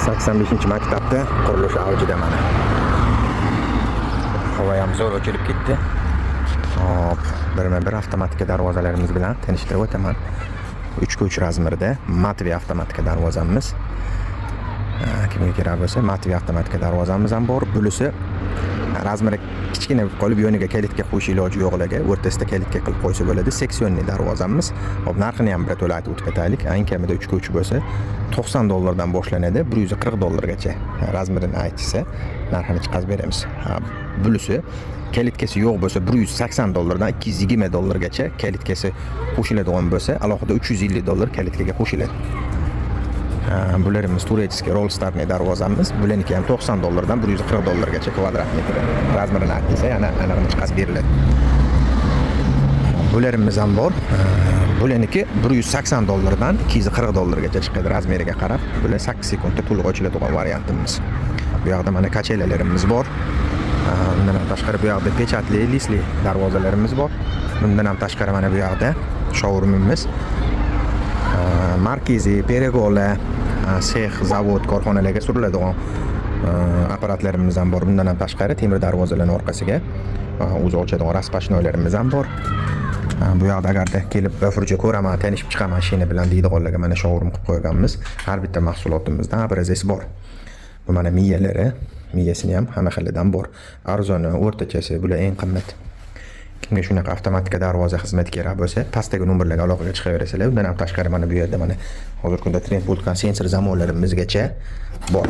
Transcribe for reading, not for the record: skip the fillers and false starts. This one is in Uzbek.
85-maktabda qurilish avjida mana. Havo ham zo'r ochilib ketdi. Hop, birma-bir avtomatika darvozalarimiz bilan tanishtirib o'taman. 3x3 razmerda Matvi avtomatika darvozamiz. Kimga kerak bo'lsa, Matvi avtomatika darvozamiz ham bor. Bunisi razmeri kichkina qolib yoniga kalitga qo'yish iloji yo'qlarga o'rtasida kalitga qilib qo'ysa bo'ladi. Seksionli darvozamiz. Hop, narxini ham bir to'la aytib o'tib ketaylik. Eng kamida 3x3 bo'lsa $90 boshlanadi, $140 razmerini aytsa, narxini chiqarib beramiz. Bunisi kalitkasi yo'q bo'lsa $180 dan $220 kalitkasi qo'shiladigan bo'lsa, alohida $350 kalitkaga qo'shiladi. Bularimiz turetskiy Rollstarni darvozamiz. Bularniki ham $90 dan $140 kvadrat metr. Razmerini aytsa, yana aniqini chiqarib beriladi. Bularimiz ham bor. Bularniki $180 dan $240 chiqadi razmeriga qarab. Bular 8 sekundda to'liq ochiladigan variantimiz. Bu yoqda mana kachelalarimiz bor. Bundan ham tashqari bu yoqda pechatli, lisli darvozalarimiz bor. Bundan ham tashqari mana bu yoqda showroomimiz. Markaziy, Peregola, sex, zavod, korxonalarga suriladigan apparatlarimiz ham bor. Bundan ham tashqari temir darvozalarning orqasiga o'zi ochadigan raspashnoylarimiz ham bor. Bu yoqda agarda kelib bafurcha ko'raman, tanishib chiqaman mashina bilan deydiganlarga mana showroom qilib qo'yganmiz. Har bitta mahsulotimizdan abrazasi bor. Bu mana miyalari, miyasini ham hamma xildan bor. Arzoni, o'rtachasi, bular eng qimmat. Kimga shunaqa avtomatika darvoza xizmati kerak bo'lsa, pastdagi nomerlarga aloqaga chiqaverasizlar. Undan ham tashqari mana bu yerda mana hozirgi kunda trend bo'lgan sensor zamonlarimizgacha bor.